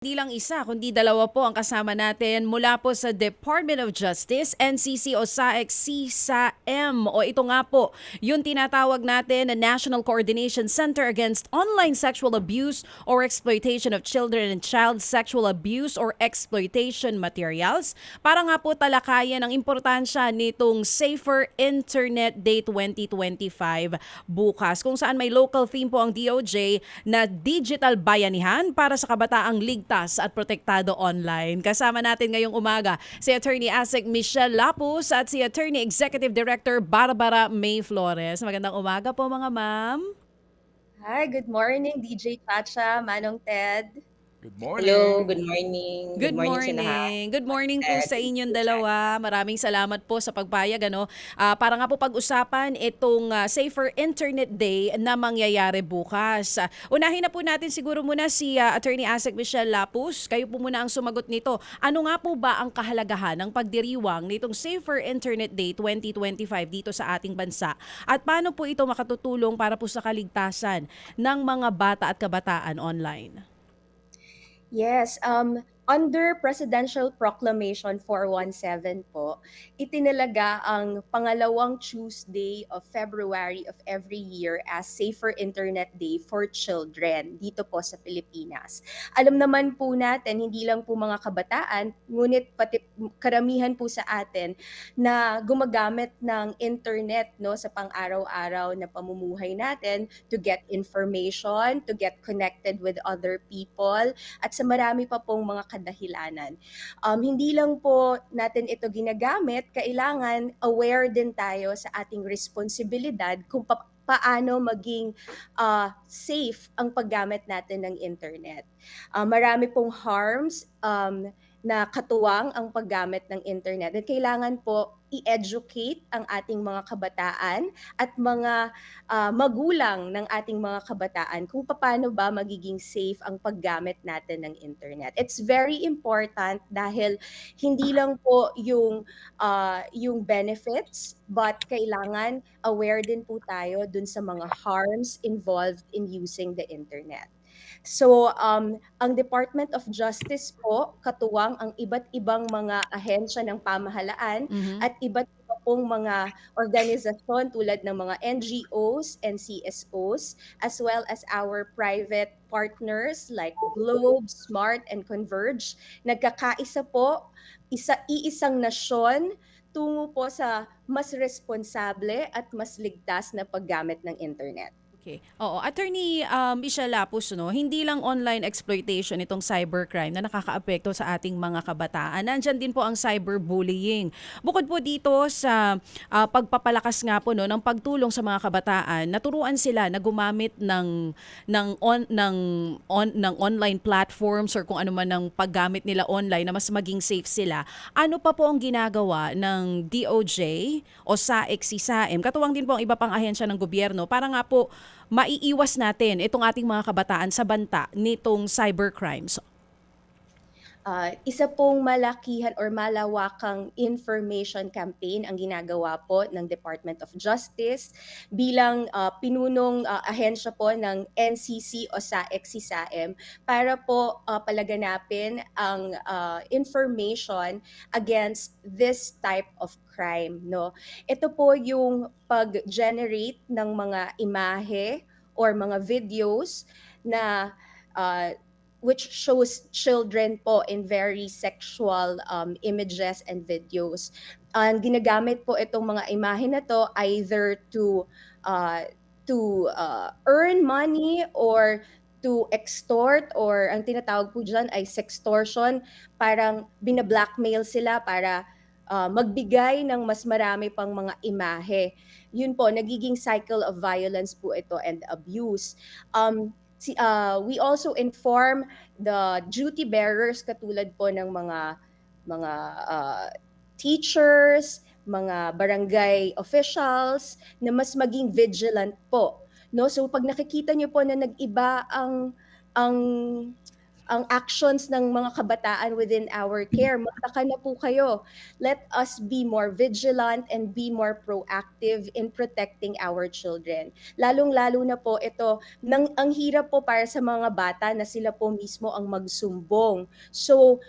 Hindi lang isa, kundi dalawa po ang kasama natin mula po sa Department of Justice, NCC o SAEC, CSAM. O ito nga po, yung tinatawag natin na National Coordination Center Against Online Sexual Abuse or Exploitation of Children and Child Sexual Abuse or Exploitation Materials. Para nga po talakayan ang importansya nitong Safer Internet Day 2025 bukas, kung saan may local theme po ang DOJ na digital bayanihan para sa kabataang ligtas at protektado online. Kasama natin ngayong umaga si Attorney Asek Michelle Lapus at si Attorney Executive Director Barbara May Flores. Magandang umaga po mga ma'am. Hi, good morning, DJ Chacha, Manong Ted. Good Hello, morning. good morning. Good Good morning sa lahat. morning. Good morning po Ted sa and inyong Teacher Chacha. dalawa. Maraming salamat po sa pagpayag. Para nga po pag-usapan itong Safer Internet Day na mangyayari bukas. Unahin na po natin siguro muna si Attorney Asek Michelle Lapus. Kayo po muna ang sumagot nito. Ano nga po ba ang kahalagahan ng pagdiriwang nitong Safer Internet Day 2025 dito sa ating bansa? At paano po ito makatutulong para po sa kaligtasan ng mga bata at kabataan online? Yes, under Presidential Proclamation 417 po, itinalaga ang pangalawang Tuesday of February of every year as Safer Internet Day for Children dito po sa Pilipinas. Alam naman po natin, hindi lang po mga kabataan, ngunit pati karamihan po sa atin na gumagamit ng internet no sa pang-araw-araw na pamumuhay natin to get information, to get connected with other people, at sa marami pa pong mga kadahilanan. Hindi lang po natin ito ginagamit, kailangan aware din tayo sa ating responsibilidad kung paano maging safe ang paggamit natin ng internet. Marami pong harms na katuwang ang paggamit ng internet. At kailangan po i-educate ang ating mga kabataan at mga magulang ng ating mga kabataan kung paano ba magiging safe ang paggamit natin ng internet. It's very important dahil hindi lang po yung benefits, but kailangan aware din po tayo dun sa mga harms involved in using the internet. So, ang Department of Justice po, katuwang ang iba't ibang mga ahensya ng pamahalaan Mhm. at iba't iba pong mga organisasyon tulad ng mga NGOs and CSOs, as well as our private partners like Globe, Smart, and Converge. Nagkakaisa po, iisang nasyon tungo po sa mas responsable at mas ligtas na paggamit ng internet. Okay. Oo, Attorney Isha Lapus, no, hindi lang online exploitation itong cybercrime na nakakaapekto sa ating mga kabataan. Nandyan din po ang cyberbullying. Bukod po dito sa pagpapalakas nga po no ng pagtulong sa mga kabataan, naturuan sila na gumamit ng online platforms or kung ano man ang paggamit nila online na mas maging safe sila. Ano pa po ang ginagawa ng DOJ o SAEC, CSAM? Katuwang din po ang iba pang ahensya ng gobyerno para nga po maiiwas natin itong ating mga kabataan sa banta nitong cybercrimes. Isa pong malakihan or malawakang information campaign ang ginagawa po ng Department of Justice bilang pinunong ahensya po ng NCC o SAEC SISAM para po palaganapin ang information against this type of crime, no. Ito po yung pag-generate ng mga imahe or mga videos na uh, which shows children po in very sexual images and videos. Ang ginagamit po itong mga imahe na to either uh, to earn money or to extort, or ang tinatawag po dyan ay sextortion. Parang bina-blackmail sila para magbigay ng mas marami pang mga imahe. Yun po, nagiging cycle of violence po ito and abuse. We also inform the duty bearers katulad po ng mga teachers, mga barangay officials na mas maging vigilant po, no? So pag nakikita niyo po na nag-iba ang ang actions ng mga kabataan within our care. Magtaka na po kayo. Let us be more vigilant and be more proactive in protecting our children. Lalong-lalo na po ito, ang hirap po para sa mga bata na sila po mismo ang magsumbong. So,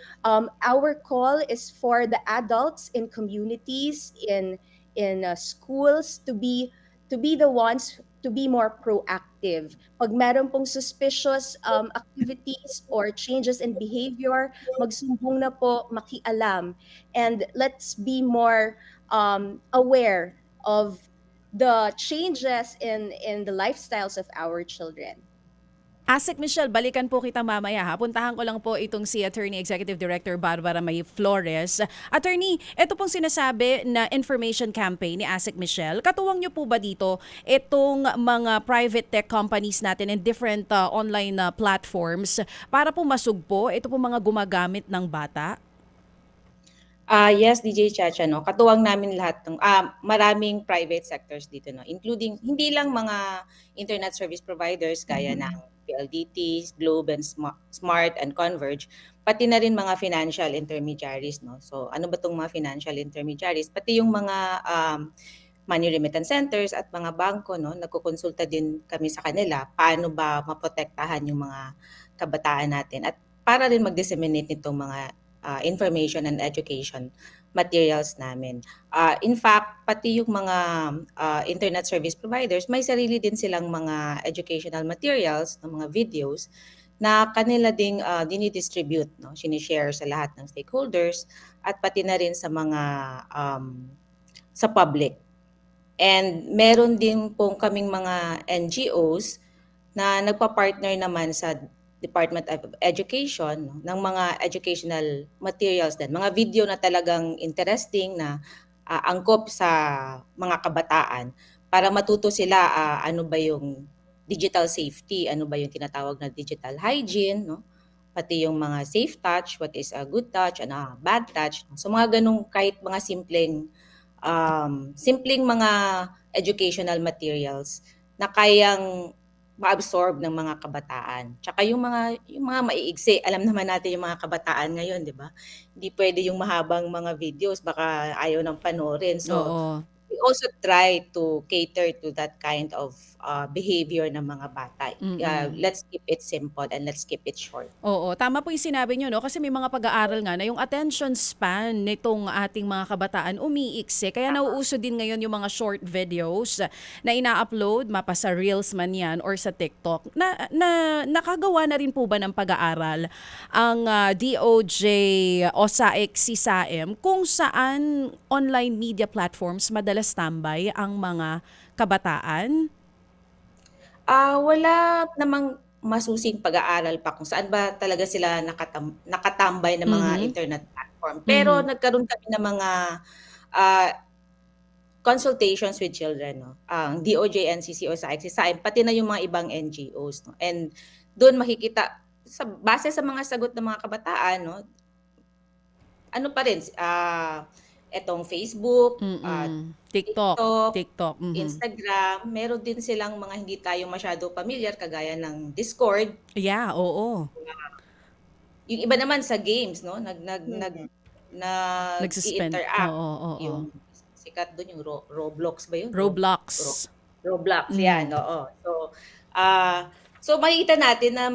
our call is for the adults in communities, in schools to be the ones to be more proactive. Pag meron pong suspicious activities or changes in behavior, magsumbong na po, makialam. And let's be more aware of the changes in the lifestyles of our children. Asek Michelle, balikan po kita mamaya ha. Puntahan ko lang po itong si Attorney Executive Director Barbara May Flores. Attorney, ito pong sinasabi na information campaign ni Asek Michelle. Katuwang niyo po ba dito itong mga private tech companies natin and different online platforms para po masugpo ito po mga gumagamit ng bata? Yes, DJ Chacha, no? Katuwang namin lahat ng maraming private sectors dito, no? Including hindi lang mga internet service providers gaya ng PLDT, Globe, and Smart and Converge, pati na rin mga financial intermediaries, no? So, ano ba tong mga financial intermediaries? Pati yung mga money remittance centers at mga bangko, no? Nagkukonsulta din kami sa kanila paano ba maprotektahan yung mga kabataan natin at para rin mag-disseminate nitong mga information and education materials namin. In fact, pati yung mga internet service providers, may sarili din silang mga educational materials, ng mga videos, na kanila ding dinidistribute, no? Sinishare sa lahat ng stakeholders at pati na rin sa mga sa public. And meron din pong kaming mga NGOs na nagpa-partner naman sa Department of Education, no, ng mga educational materials din. Mga video na talagang interesting na angkop sa mga kabataan para matuto sila ano ba yung digital safety, ano ba yung tinatawag na digital hygiene, no? Pati yung mga safe touch, what is a good touch and a bad touch. So mga ganung kahit mga simpleng mga educational materials na kayang ma-absorb ng mga kabataan. Tsaka yung mga maiigsi, alam naman natin yung mga kabataan ngayon, 'di ba? Hindi pwede yung mahabang mga videos, baka ayaw ng panoorin. So Oo. we also try to cater to that kind of behavior ng mga bata. Mm. Let's keep it simple and let's keep it short. Oo, tama po yung sinabi niyo, no? Kasi may mga pag-aaral nga na yung attention span nitong ating mga kabataan umiiksi. Kaya nauuso din ngayon yung mga short videos na ina-upload, mapa sa Reels man yan or sa TikTok. Nakagawa na rin po ba ng pag-aaral ang DOJ o SAEC CSAM kung saan online media platforms madalas tambay ang mga kabataan? Wala namang masusing pag-aaral pa kung saan ba talaga sila nakatambay ng mga Mhm. internet platform. Pero Mhm. nagkaroon kami ng mga ah, consultations with children, no? Ang DOJ, NCC o SAIC, pati na yung mga ibang NGOs, no? And doon makikita base sa mga sagot ng mga kabataan, no? Ano pa rin etong Facebook, TikTok, TikTok, TikTok, mhm. Instagram, meron din silang mga hindi tayo masyado familiar kagaya ng Discord. Yeah, oo. Yung iba naman sa games, no, Mhm. Nagsuspend. nag-i-interact. Oo, oo. Yung sikat dun yung Roblox ba yun? Ro Roblox. Roblox, yan, Mhm. oo. So makikita natin na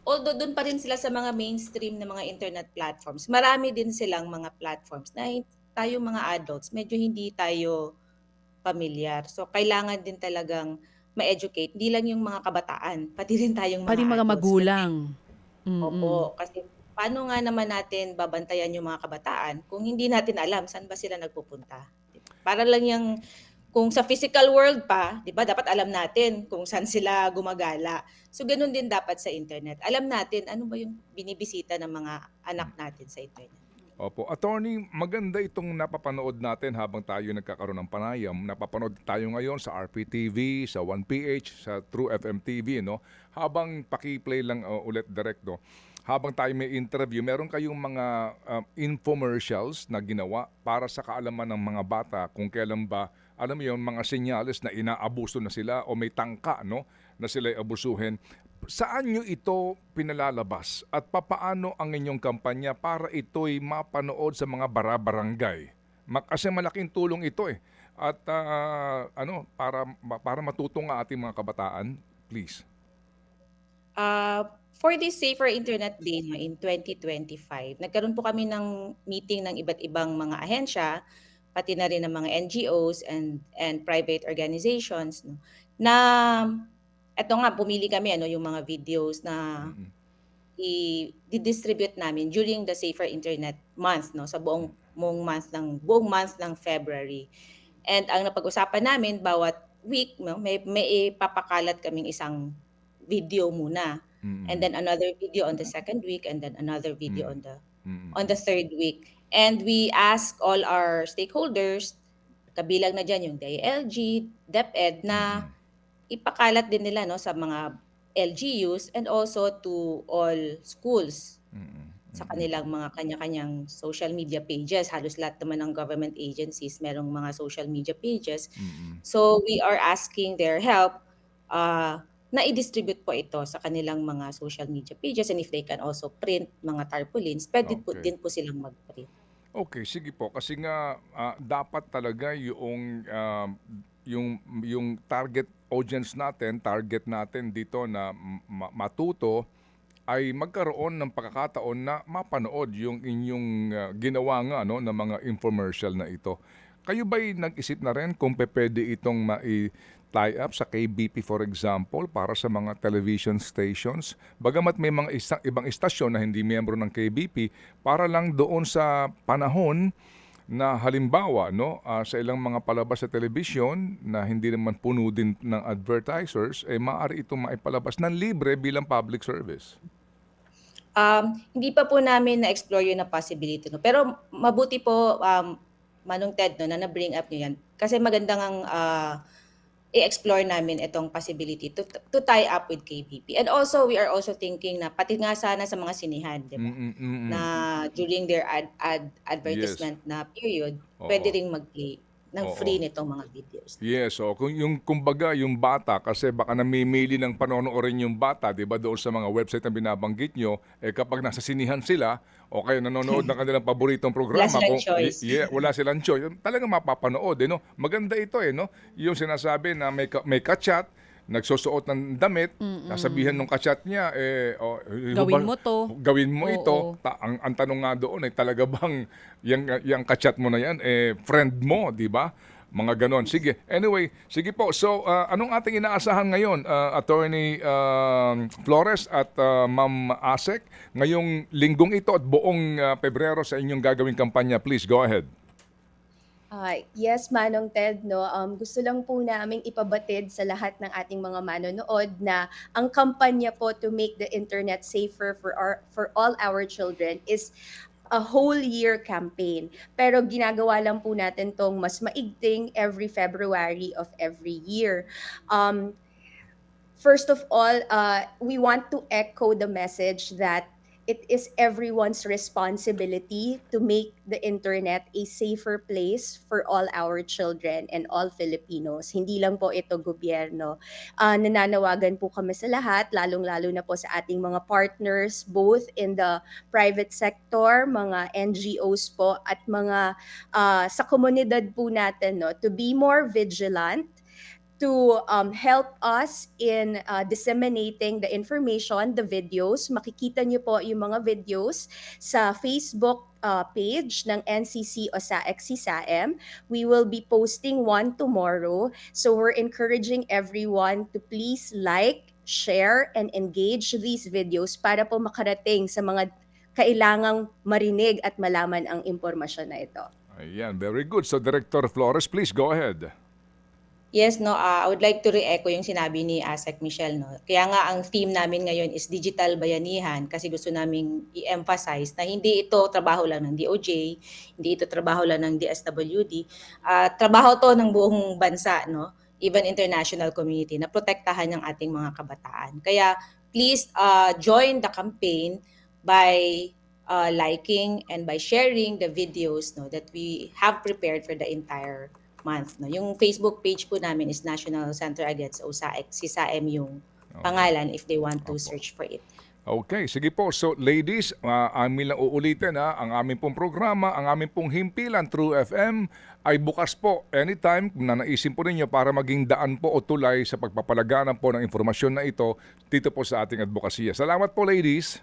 although dun pa rin sila sa mga mainstream na mga internet platforms, marami din silang mga platforms na tayo mga adults, medyo hindi tayo pamilyar. So kailangan din talagang ma-educate, hindi lang yung mga kabataan, pati rin tayong Pati mga mga adults. Kasi magulang. Mm. opo, kasi paano nga naman natin babantayan yung mga kabataan kung hindi natin alam saan ba sila nagpupunta, 'di ba? Para lang yang kung sa physical world pa, 'di ba, dapat alam natin kung saan sila gumagala. So gano'n din dapat sa internet. Alam natin ano ba yung binibisita ng mga anak natin sa internet. Opo. Attorney, maganda itong napapanood natin habang tayo nagkakaroon ng panayam. Napapanood tayo ngayon sa RPTV, sa 1PH, sa True FM TV, no? Habang paki-play lang ulit direct, no? Habang tayo may interview, meron kayong mga infomercials na ginawa para sa kaalaman ng mga bata kung kailan ba, alam mo yun, mga senyales na inaabuso na sila o may tangka, no? Na sila'y abusuhin. Saan nyo ito pinalalabas at papaano ang inyong kampanya para ito'y mapanood sa mga bara-barangay? Kasi malaking tulong ito eh. At para matuto nga ating mga kabataan, please. For this Safer Internet Day no, in 2025, nagkaroon po kami ng meeting ng iba't ibang mga ahensya, pati na rin ng mga NGOs and private organizations no, na eto nga pumili kami ano yung mga videos na Mm-mm. i-distribute namin during the Safer Internet Month no sa buong month ng February. And ang napag-usapan namin bawat week no, may ipapakalat kaming isang video muna. And Mm-mm. then another video on the second week and then another video Mm. on the Mm. third week. And we ask all our stakeholders, kabilang na dyan yung DILG, DepEd, na Mm. ipakalat din nila no sa mga LGUs and also to all schools Mm. sa Mm. kanilang mga kanya-kanyang social media pages. Halos lahat naman ng government agencies merong mga social media pages. Mm. So we are asking their help na i-distribute po ito sa kanilang mga social media pages, and if they can also print mga tarpaulins, pwede po Okay. din po silang mag-print. Okay, sige po. Kasi nga dapat talaga yung target audience natin, target natin dito na matuto ay magkaroon ng pagkakataon na mapanood yung inyong ginawa nga no ng mga infomercial na ito. Kayo ba'y nag-isip na rin kung pwede itong tie up sa KBP for example para sa mga television stations? Bagamat may mga ibang istasyon na hindi miyembro ng KBP para lang doon sa panahon na halimbawa no sa ilang mga palabas sa television na hindi naman puno din ng advertisers maaari itong maipalabas ng libre bilang public service. Hindi pa po namin na-explore yun na possibility no. Pero mabuti po Manong Ted no na na-bring up niyo yan kasi maganda ngang i-explore namin itong possibility to tie up with KBP. And also we are also thinking na pati nga sana sa mga sinihan, 'di ba? Na during their Yes. advertisement na period, Oo. pwede ring mag-play ng Oo. free nitong mga videos. Yes, so kumbaga yung bata kasi baka namimili ng panonoorin yung bata, 'di ba, doon sa mga website na binabanggit nyo, kapag nasa sinihan sila o kaya nanonood ng kanilang paboritong Wala programa, silang choice. wala silang choice, talagang mapapanood, no? Maganda ito no? Yung sinasabi na may kachat, nagsusuot ng damit, sasabihan nung kachat niya, Gawin mo to. gawin mo ito. Oo. Ang tanong nga doon talaga bang yung kachat mo na yan, friend mo, di ba? Mga ganon. Sige. Anyway, sige po. So, anong ating inaasahan ngayon, Attorney Flores at Ma'am Asek, ngayong linggong ito at buong Pebrero sa inyong gagawing kampanya? Please, go ahead. Yes, Manong Ted, no. Gusto lang po naming ipabatid sa lahat ng ating mga manonood na ang kampanya po to make the internet safer for all our children is a whole year campaign. Pero ginagawa lang po natin tong mas maigting every February of every year. First of all, we want to echo the message that it is everyone's responsibility to make the internet a safer place for all our children and all Filipinos. Hindi lang po ito gobyerno. Nananawagan po kami sa lahat, lalong-lalo na po sa ating mga partners, both in the private sector, mga NGOs po, at mga sa komunidad po natin, no, to be more vigilant, to help us in disseminating the information, the videos. Makikita niyo po yung mga videos sa Facebook page ng NCC OSAEC CSAM. We will be posting one tomorrow. So we're encouraging everyone to please like, share, and engage these videos para po makarating sa mga kailangang marinig at malaman ang impormasyon na ito. Ayan, very good. So, Director Flores, please go ahead. Yes, no, I would like to re-echo yung sinabi ni Asek Michelle, no. Kaya nga ang theme namin ngayon is digital bayanihan kasi gusto naming i-emphasize na hindi ito trabaho lang ng DOJ, hindi ito trabaho lang ng DSWD, trabaho to ng buong bansa, no, even international community na protektahan ng ating mga kabataan. Kaya please join the campaign by liking and by sharing the videos, no, that we have prepared for the entire month. No? Yung Facebook page po namin is National Center Against OSAEC, CSAM yung pangalan if they want to Opo. search for it. Okay, sige po. So ladies, amin lang uulitin ang aming pong programa, ang aming pong himpilan True FM ay bukas po anytime kung nanaisin po ninyo para maging daan po o tulay sa pagpapalaganap po ng informasyon na ito dito po sa ating advokasya. Salamat po ladies.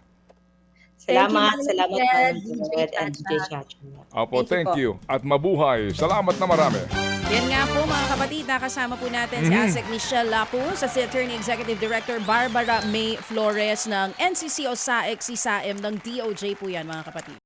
Thank you, Salamat, Ma'am salamat Ted, po, DJ Ted and DJ Chacha. Chacha. Opo, Thank thank you you. At mabuhay. Salamat na marami. Yan nga po mga kapatid, nakasama po natin si ASEC Michelle Lapus at si Attorney Executive Director Barbara May Flores ng NCC o SAEC, CSAM ng DOJ po yan mga kapatid.